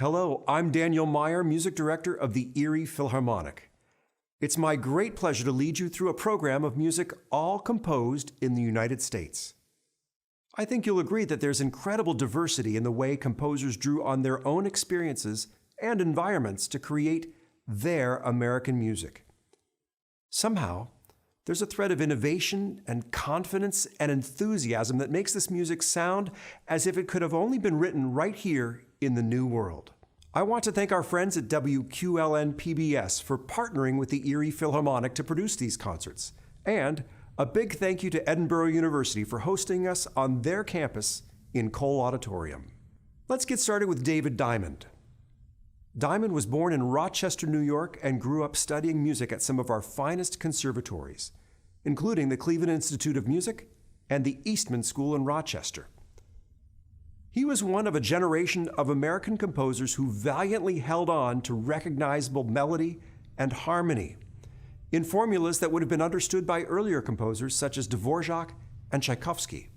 Hello, I'm Daniel Meyer, Music Director of the Erie Philharmonic. It's my great pleasure to lead you through a program of music all composed in the United States. I think you'll agree that there's incredible diversity in the way composers drew on their own experiences and environments to create their American music. Somehow, there's a thread of innovation and confidence and enthusiasm that makes this music sound as if it could have only been written right here in the New World. I want to thank our friends at WQLN PBS for partnering with the Erie Philharmonic to produce these concerts. And a big thank you to Edinburgh University for hosting us on their campus in Cole Auditorium. Let's get started with David Diamond. Diamond was born in Rochester, New York, and grew up studying music at some of our finest conservatories, including the Cleveland Institute of Music and the Eastman School in Rochester. He was one of a generation of American composers who valiantly held on to recognizable melody and harmony in formulas that would have been understood by earlier composers such as Dvorak and Tchaikovsky.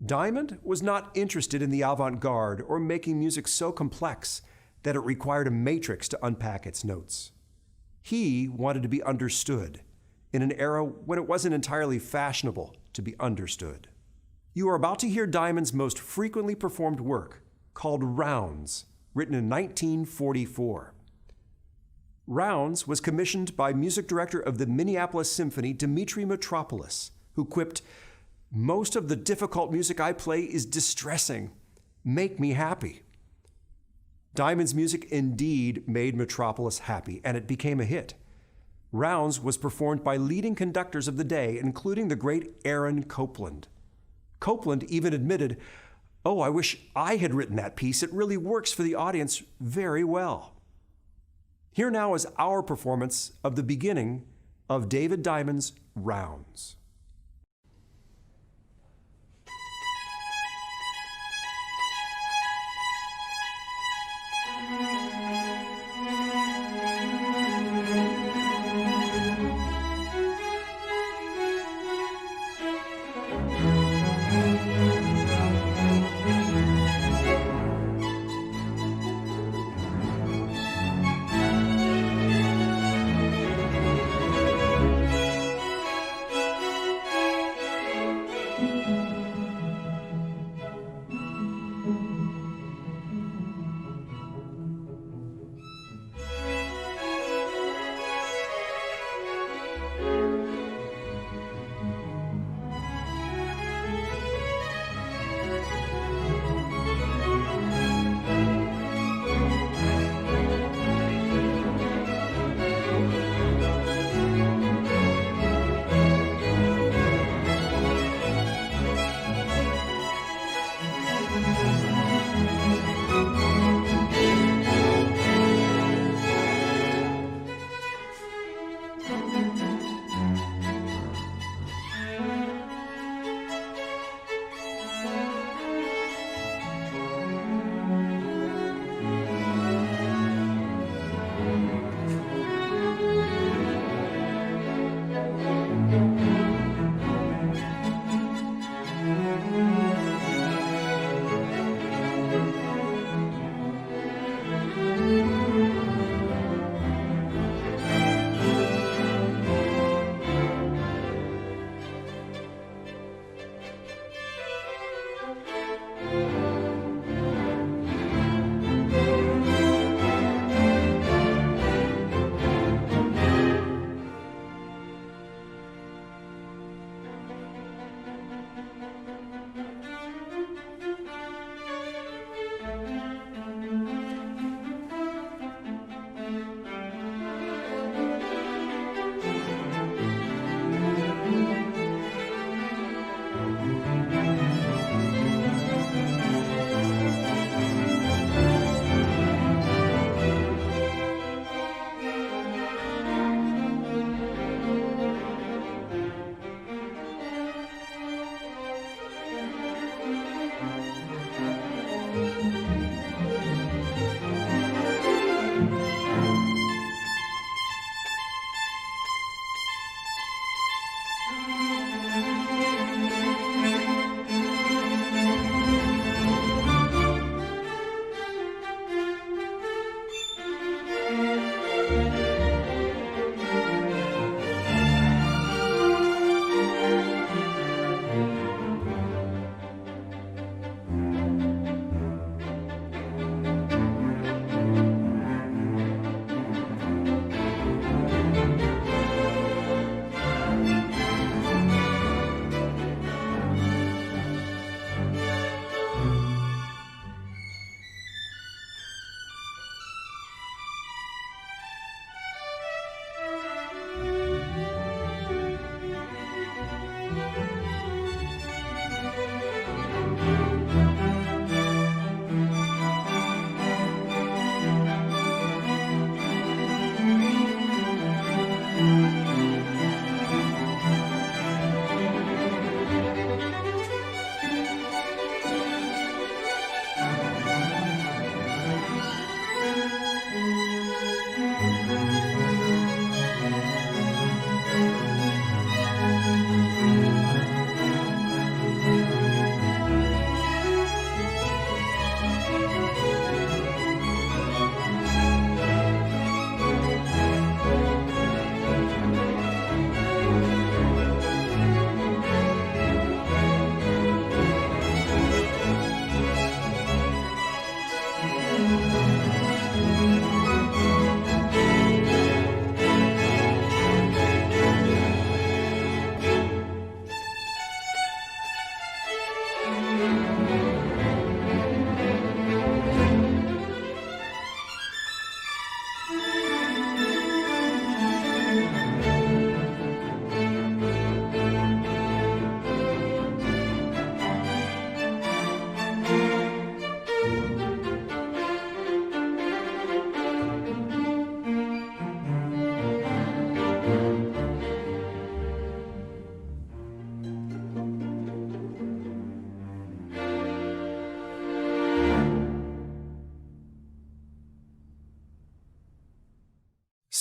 Diamond was not interested in the avant-garde or making music so complex that it required a matrix to unpack its notes. He wanted to be understood in an era when it wasn't entirely fashionable to be understood. You are about to hear Diamond's most frequently performed work, called Rounds, written in 1944. Rounds was commissioned by music director of the Minneapolis Symphony, Dmitri Mitropoulos, who quipped, "Most of the difficult music I play is distressing. Make me happy." Diamond's music indeed made Mitropoulos happy, and it became a hit. Rounds was performed by leading conductors of the day, including the great Aaron Copland. Copland even admitted, "Oh, I wish I had written that piece. It really works for the audience very well." Here now is our performance of the beginning of David Diamond's Rounds.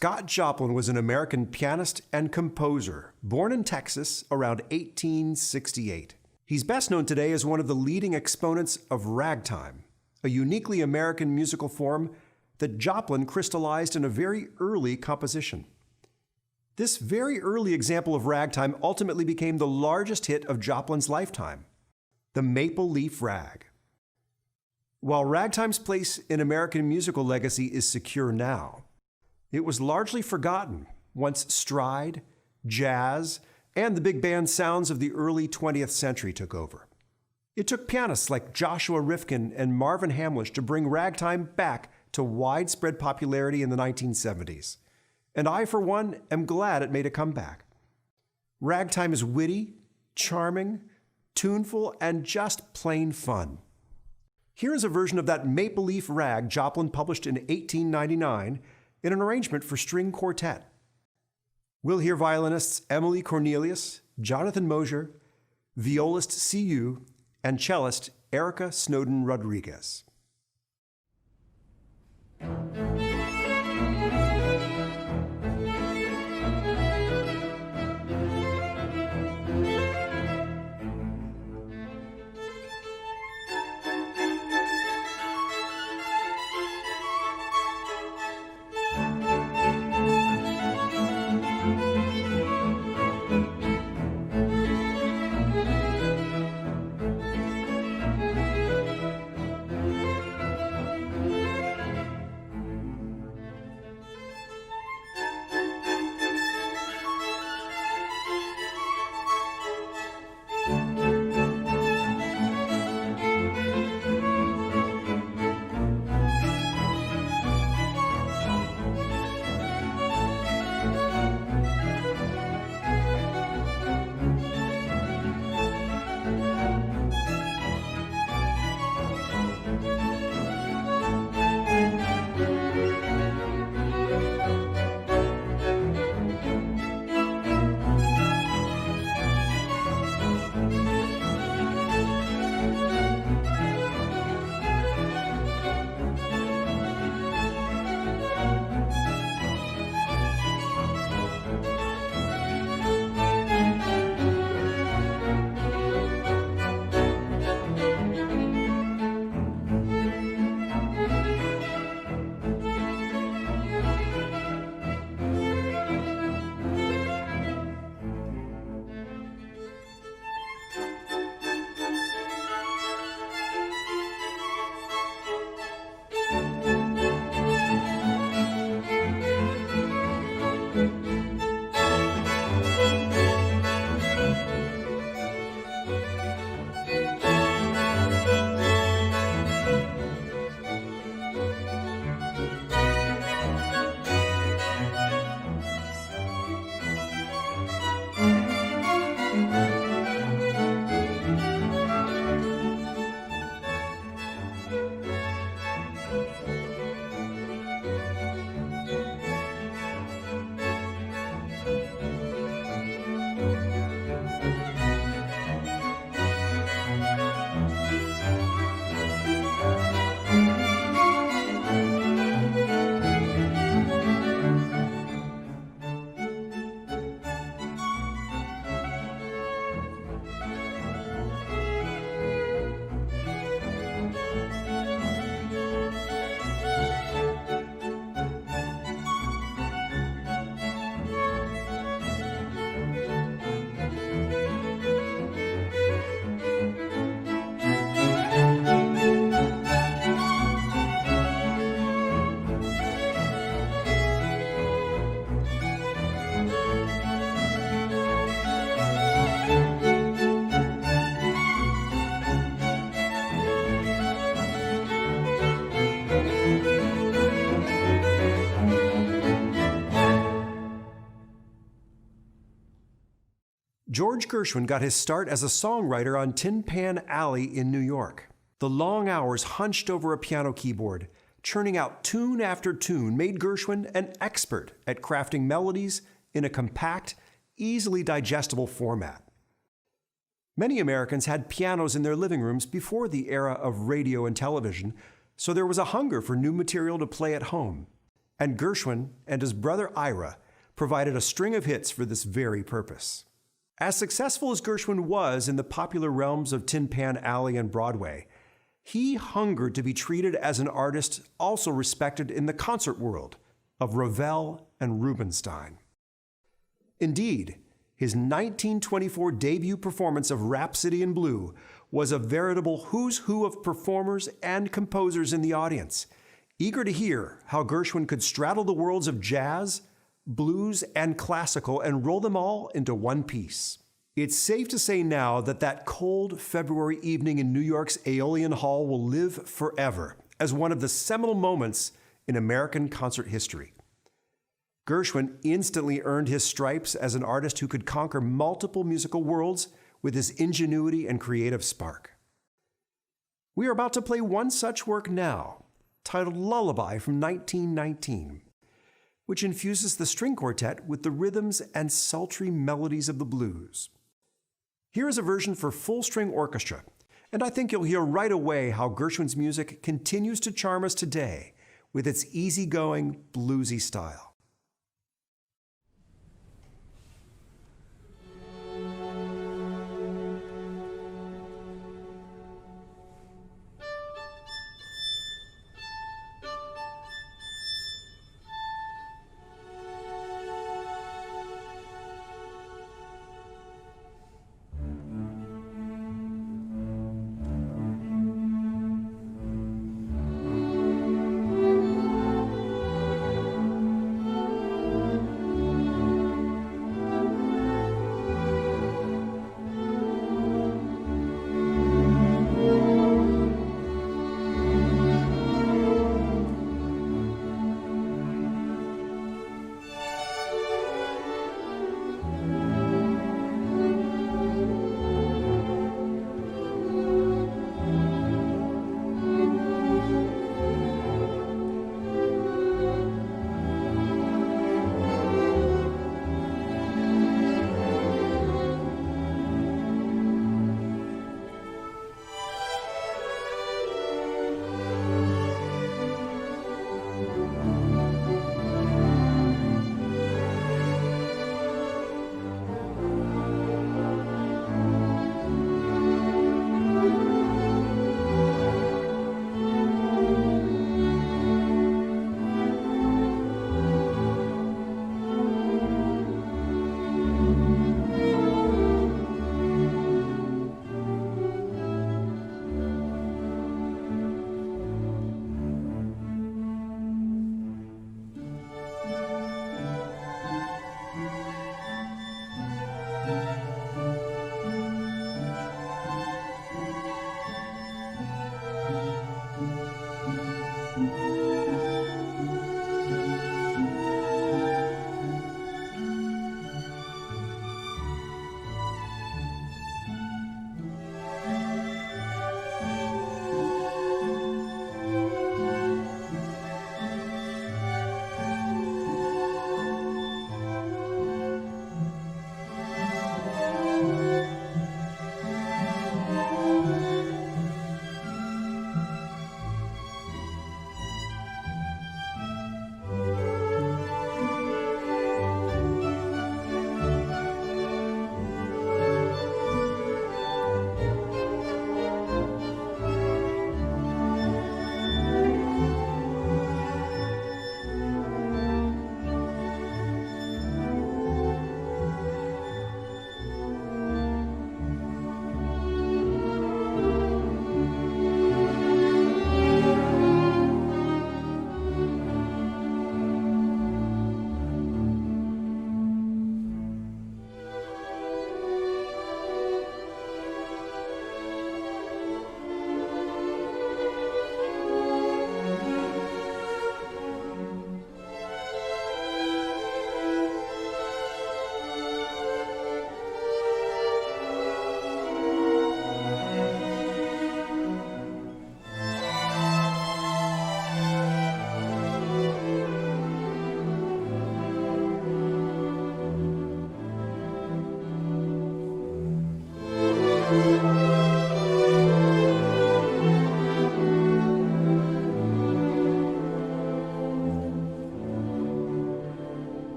Scott Joplin was an American pianist and composer, born in Texas around 1868. He's best known today as one of the leading exponents of ragtime, a uniquely American musical form that Joplin crystallized in a very early composition. This very early example of ragtime ultimately became the largest hit of Joplin's lifetime, the Maple Leaf Rag. While ragtime's place in American musical legacy is secure now, it was largely forgotten once stride, jazz, and the big band sounds of the early 20th century took over. It took pianists like Joshua Rifkin and Marvin Hamlisch to bring ragtime back to widespread popularity in the 1970s. And I, for one, am glad it made a comeback. Ragtime is witty, charming, tuneful, and just plain fun. Here is a version of that Maple Leaf Rag Joplin published in 1899 in an arrangement for string quartet. We'll hear violinists Emily Cornelius, Jonathan Mosier, violist C.U., and cellist Erica Snowden Rodriguez. George Gershwin got his start as a songwriter on Tin Pan Alley in New York. The long hours hunched over a piano keyboard, churning out tune after tune, made Gershwin an expert at crafting melodies in a compact, easily digestible format. Many Americans had pianos in their living rooms before the era of radio and television, so there was a hunger for new material to play at home. and Gershwin and his brother Ira provided a string of hits for this very purpose. As successful as Gershwin was in the popular realms of Tin Pan Alley and Broadway, he hungered to be treated as an artist also respected in the concert world of Ravel and Rubinstein. Indeed, his 1924 debut performance of Rhapsody in Blue was a veritable who's who of performers and composers in the audience, eager to hear how Gershwin could straddle the worlds of jazz, blues, and classical and roll them all into one piece. It's safe to say now that that cold February evening in New York's Aeolian Hall will live forever as one of the seminal moments in American concert history. Gershwin instantly earned his stripes as an artist who could conquer multiple musical worlds with his ingenuity and creative spark. We are about to play one such work now, titled Lullaby from 1919. Which infuses the string quartet with the rhythms and sultry melodies of the blues. Here is a version for full string orchestra, and I think you'll hear right away how Gershwin's music continues to charm us today with its easygoing, bluesy style.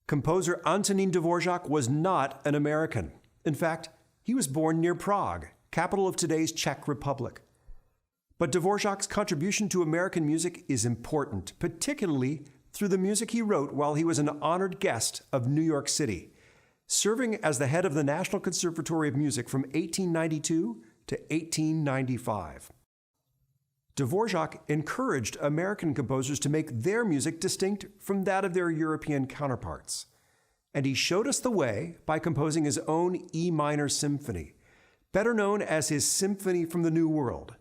Composer Antonín Dvořák was not an American. In fact, he was born near Prague, capital of today's Czech Republic. But Dvořák's contribution to American music is important, particularly through the music he wrote while he was an honored guest of New York City, serving as the head of the National Conservatory of Music from 1892 to 1895. Dvořák encouraged American composers to make their music distinct from that of their European counterparts. And he showed us the way by composing his own E minor symphony, better known as his Symphony from the New World,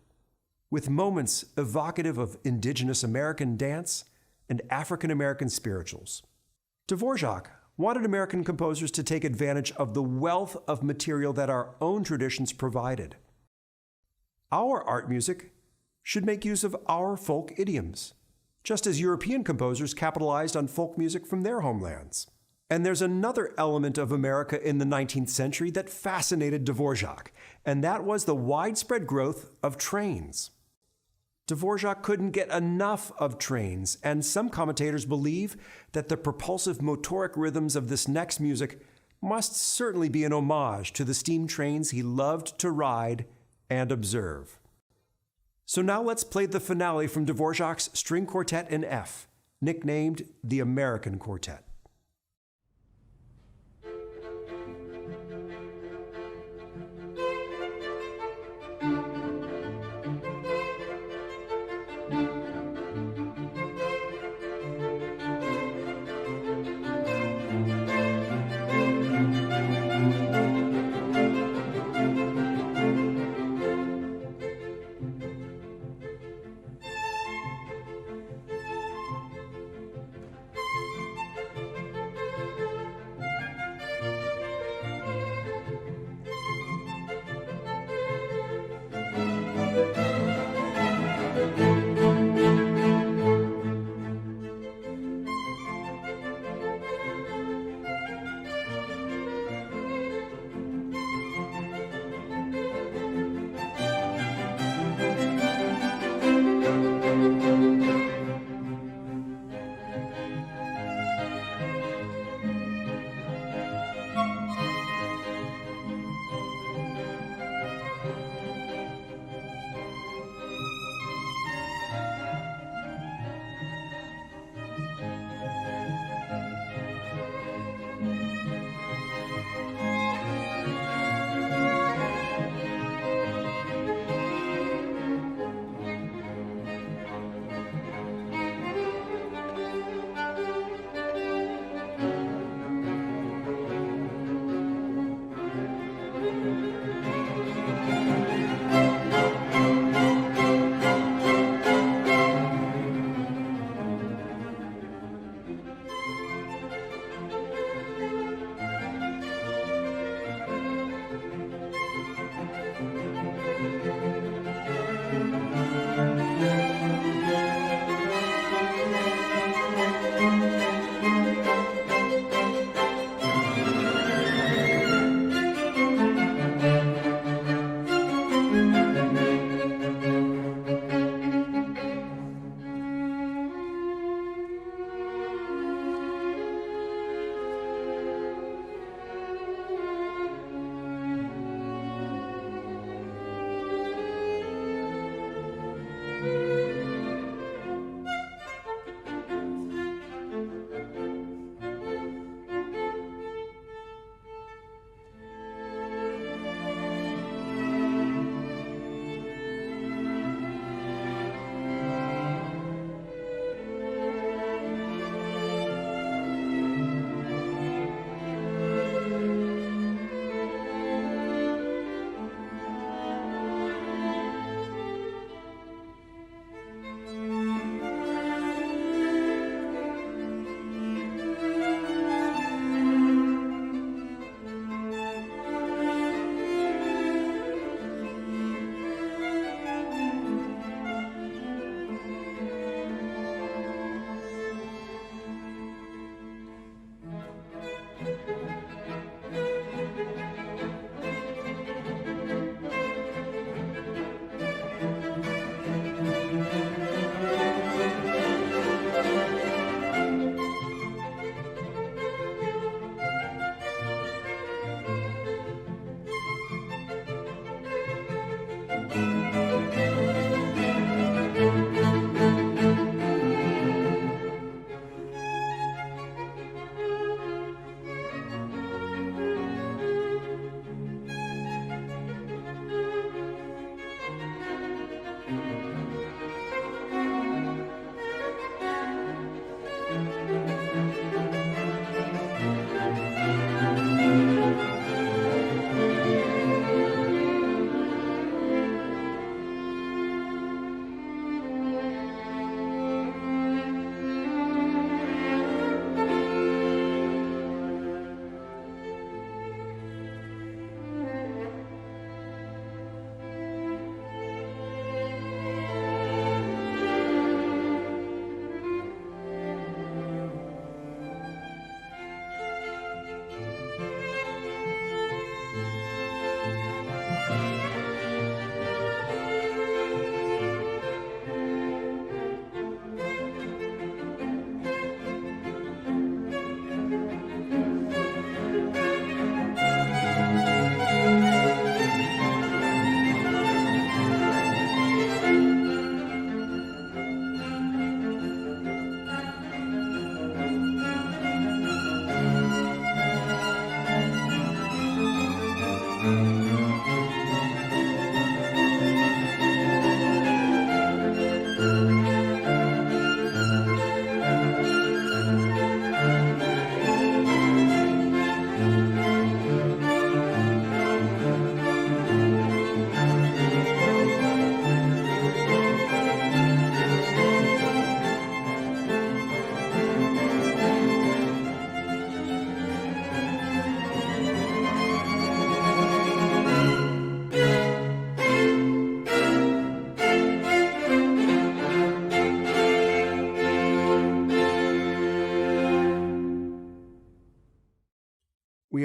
with moments evocative of indigenous American dance and African American spirituals. Dvořák wanted American composers to take advantage of the wealth of material that our own traditions provided. Our art music should make use of our folk idioms, just as European composers capitalized on folk music from their homelands. And there's another element of America in the 19th century that fascinated Dvořák, and that was the widespread growth of trains. Dvořák couldn't get enough of trains, and some commentators believe that the propulsive motoric rhythms of this next music must certainly be an homage to the steam trains he loved to ride and observe. So now let's play the finale from Dvořák's String Quartet in F, nicknamed the American Quartet.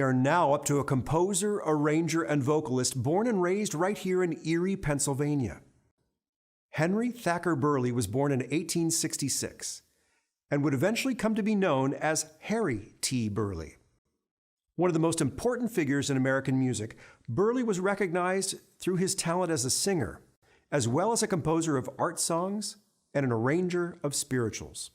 We are now up to a composer, arranger, and vocalist born and raised right here in Erie, Pennsylvania. Henry Thacker Burleigh was born in 1866 and would eventually come to be known as Harry T. Burleigh. One of the most important figures in American music, Burleigh was recognized through his talent as a singer, as well as a composer of art songs and an arranger of spirituals.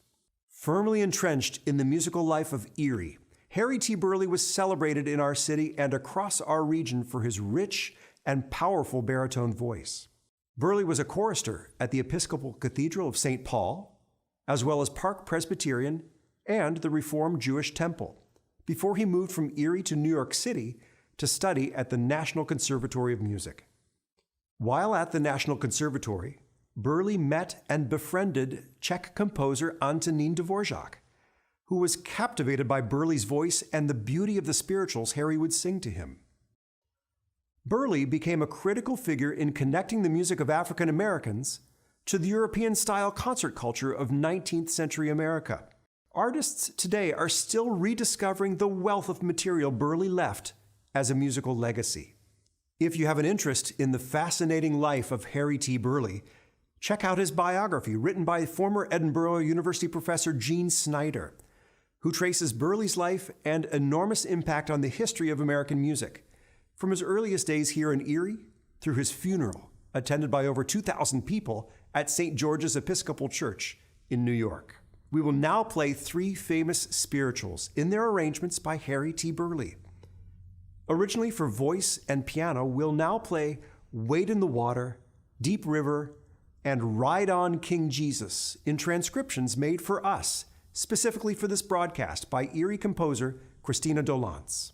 Firmly entrenched in the musical life of Erie, Harry T. Burleigh was celebrated in our city and across our region for his rich and powerful baritone voice. Burleigh was a chorister at the Episcopal Cathedral of St. Paul, as well as Park Presbyterian and the Reformed Jewish Temple, before he moved from Erie to New York City to study at the National Conservatory of Music. While at the National Conservatory, Burleigh met and befriended Czech composer Antonín Dvorak, who was captivated by Burleigh's voice and the beauty of the spirituals Harry would sing to him. Burleigh became a critical figure in connecting the music of African Americans to the European-style concert culture of 19th century America. Artists today are still rediscovering the wealth of material Burleigh left as a musical legacy. If you have an interest in the fascinating life of Harry T. Burleigh, check out his biography written by former Edinburgh University professor Gene Snyder, who traces Burleigh's life and enormous impact on the history of American music, from his earliest days here in Erie through his funeral, attended by over 2,000 people at St. George's Episcopal Church in New York. We will now play three famous spirituals in their arrangements by Harry T. Burleigh. Originally for voice and piano, we'll now play Wade in the Water, Deep River, and Ride On King Jesus in transcriptions made for us, specifically for this broadcast by Erie composer Christina Dolance.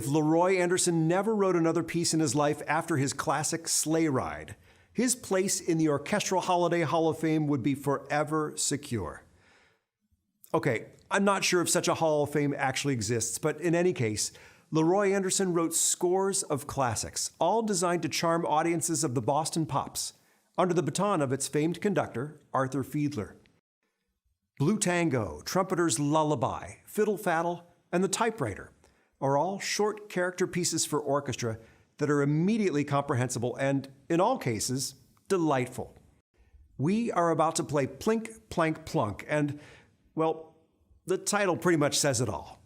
if Leroy Anderson never wrote another piece in his life after his classic Sleigh Ride, his place in the Orchestral Holiday Hall of Fame would be forever secure. Okay, I'm not sure if such a Hall of Fame actually exists, but in any case, Leroy Anderson wrote scores of classics, all designed to charm audiences of the Boston Pops, under the baton of its famed conductor, Arthur Fiedler. Blue Tango, Trumpeter's Lullaby, Fiddle Faddle, and The Typewriter are all short character pieces for orchestra that are immediately comprehensible and, in all cases, delightful. We are about to play Plink, Plank, Plunk, and, well, the title pretty much says it all.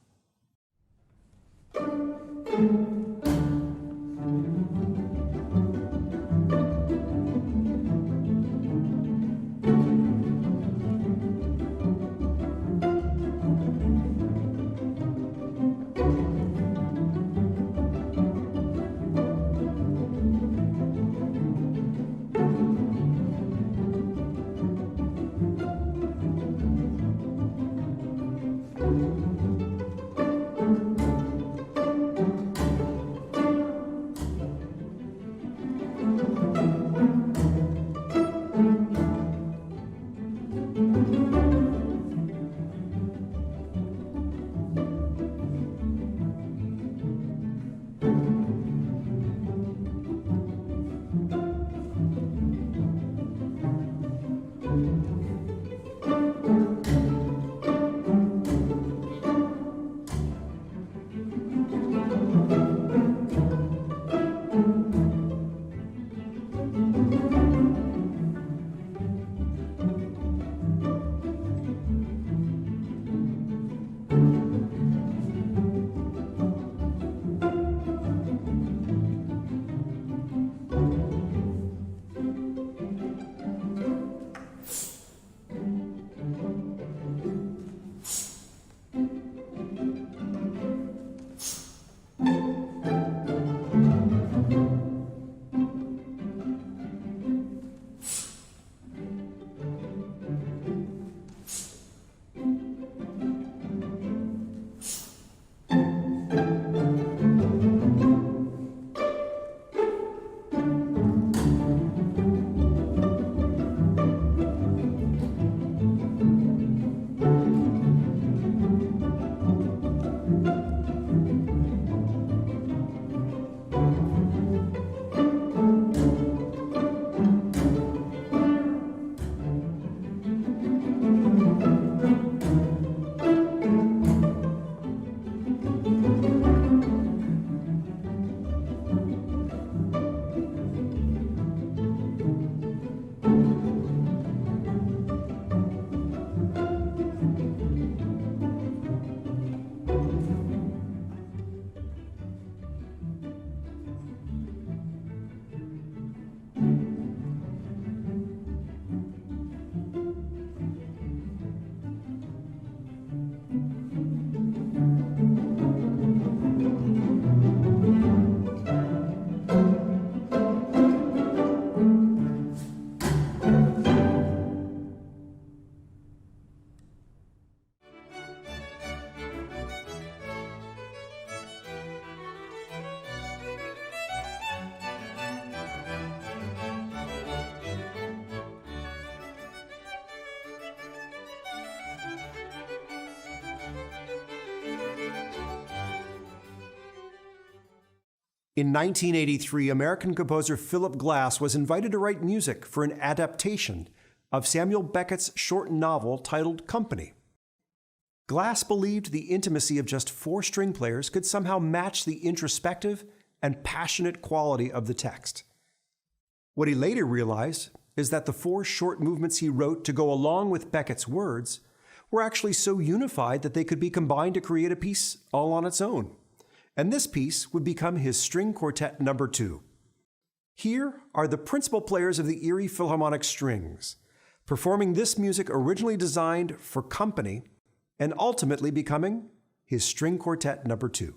In 1983, American composer Philip Glass was invited to write music for an adaptation of Samuel Beckett's short novel titled Company. Glass believed the intimacy of just 4 string players could somehow match the introspective and passionate quality of the text. What he later realized is that the 4 short movements he wrote to go along with Beckett's words were actually so unified that they could be combined to create a piece all on its own. And this piece would become his String Quartet No. 2. Here are the principal players of the Erie Philharmonic Strings, performing this music originally designed for company and ultimately becoming his String Quartet No. 2.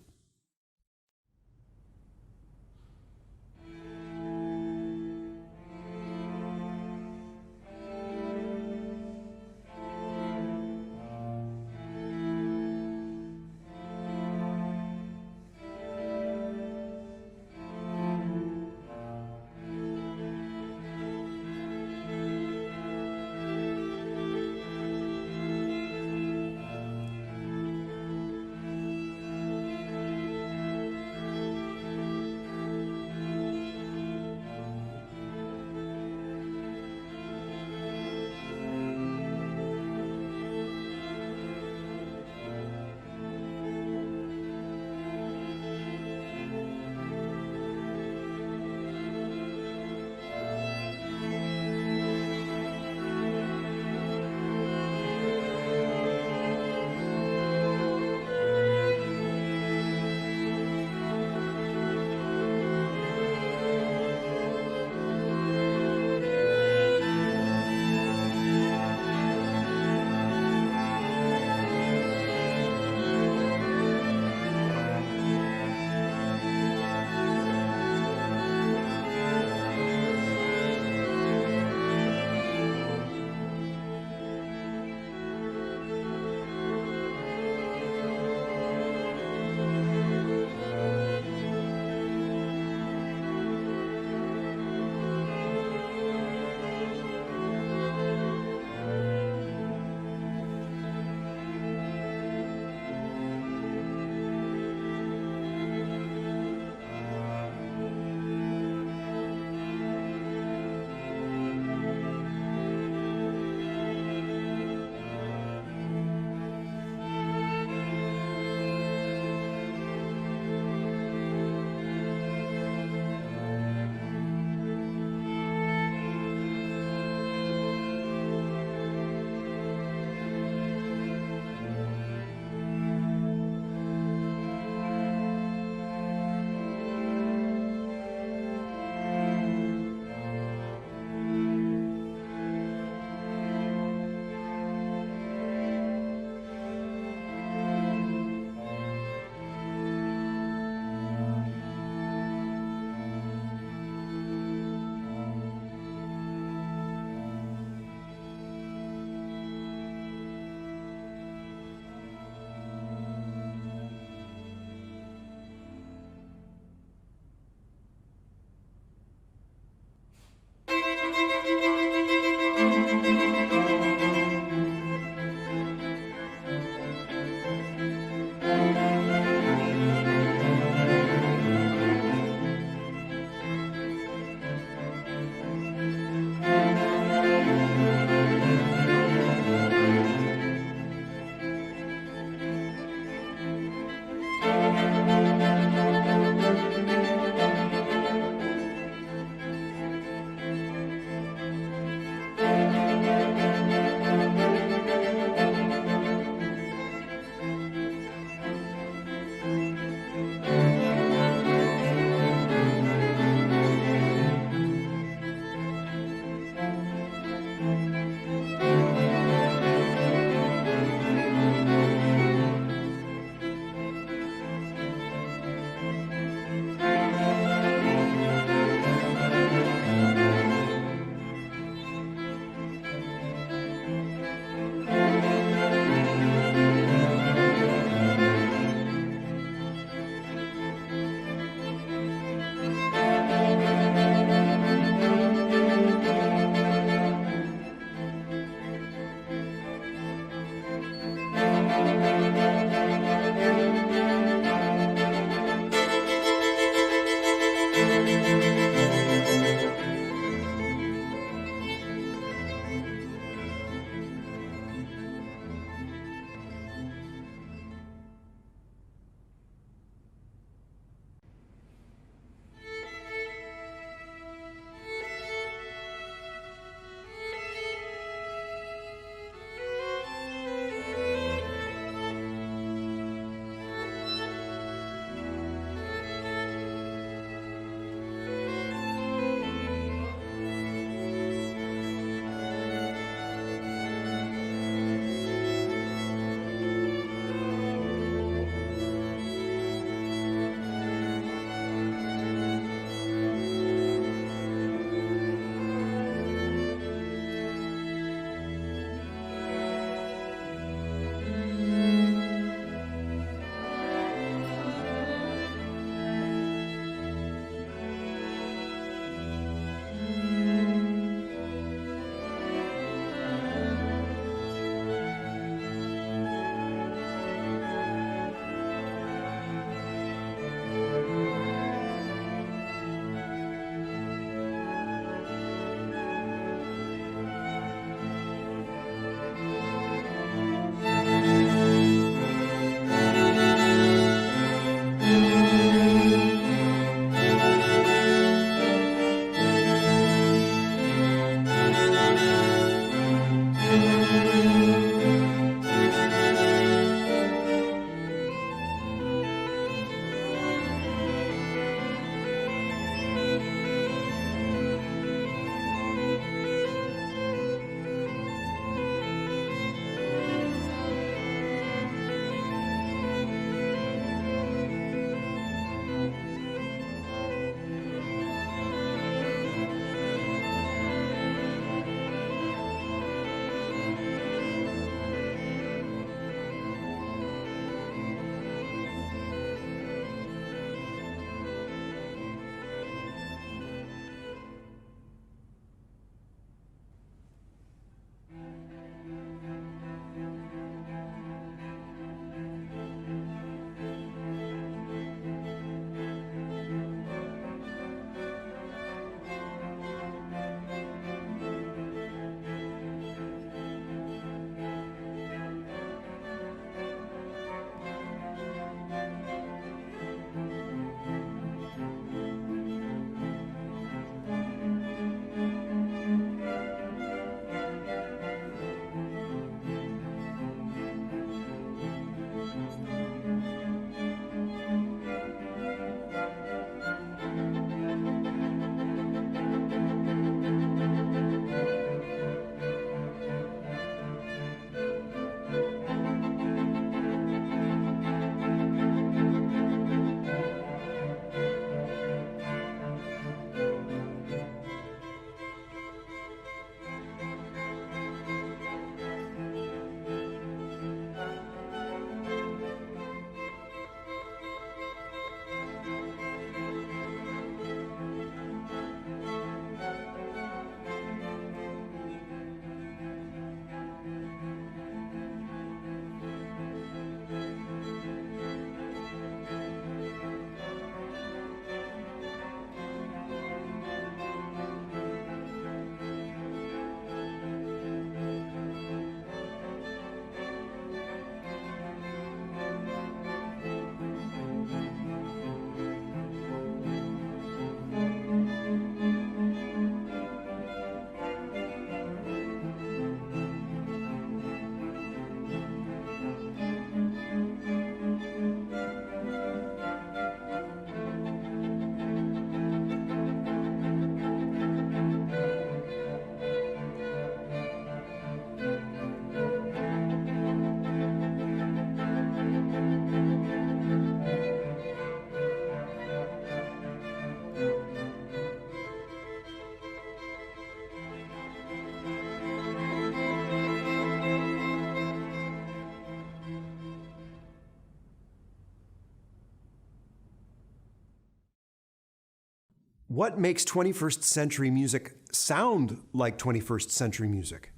What makes 21st century music sound like 21st century music?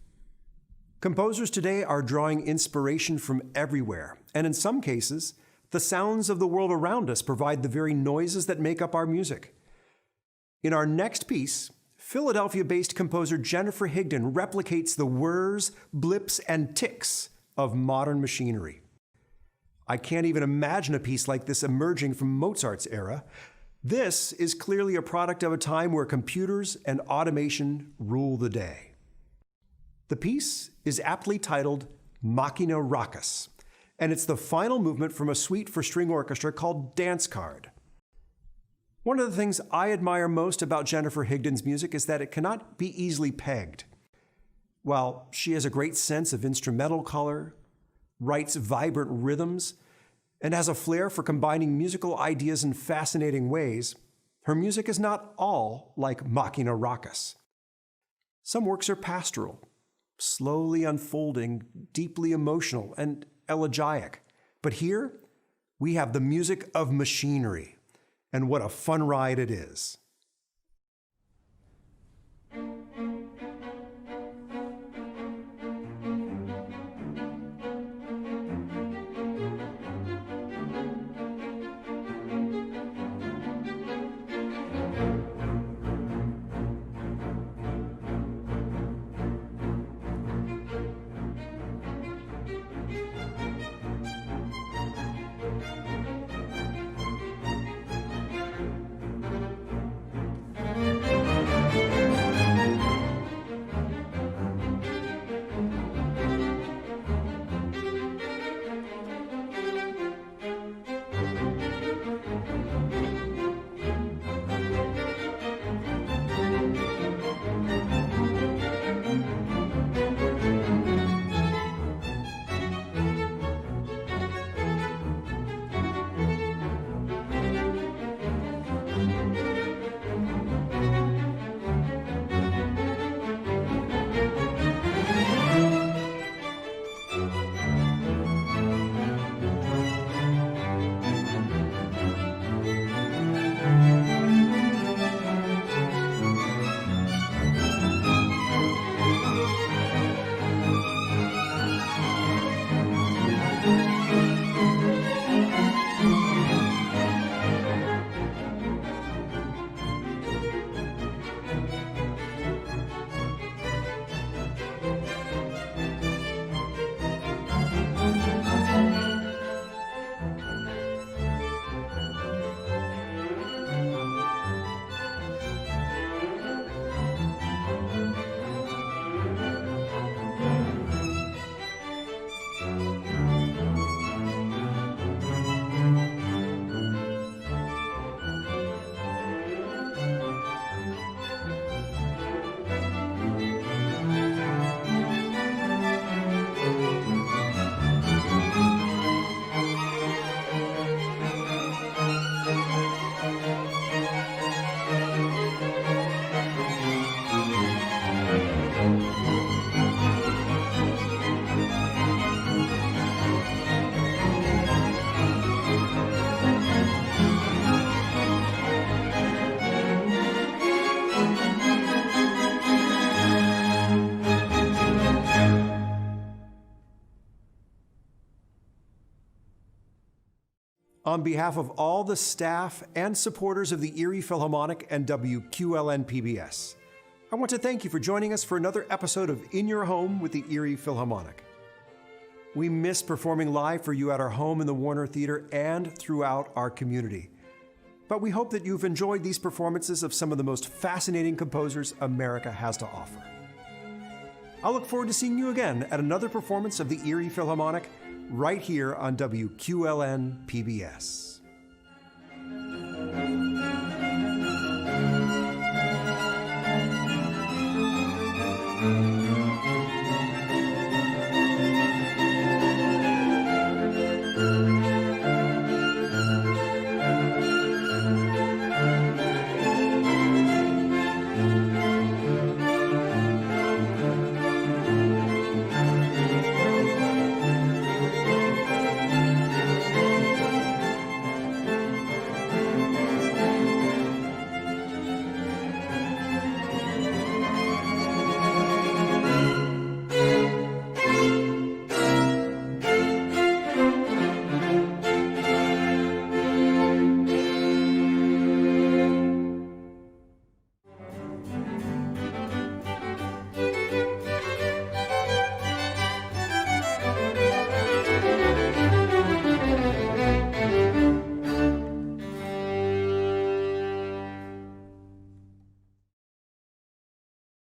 Composers today are drawing inspiration from everywhere, and in some cases, the sounds of the world around us provide the very noises that make up our music. In our next piece, Philadelphia-based composer Jennifer Higdon replicates the whirs, blips, and ticks of modern machinery. I can't even imagine a piece like this emerging from Mozart's era. This is clearly a product of a time where computers and automation rule the day. The piece is aptly titled Machina Rachis, and it's the final movement from a suite for string orchestra called Dance Card. One of the things I admire most about Jennifer Higdon's music is that it cannot be easily pegged. While she has a great sense of instrumental color, writes vibrant rhythms, and has a flair for combining musical ideas in fascinating ways, her music is not all like Machina Rachis. Some works are pastoral, slowly unfolding, deeply emotional, and elegiac. But here, we have the music of machinery, and what a fun ride it is. On behalf of all the staff and supporters of the Erie Philharmonic and WQLN PBS, I want to thank you for joining us for another episode of In Your Home with the Erie Philharmonic. We miss performing live for you at our home in the Warner Theater and throughout our community. But we hope that you've enjoyed these performances of some of the most fascinating composers America has to offer. I'll look forward to seeing you again at another performance of the Erie Philharmonic right here on WQLN PBS.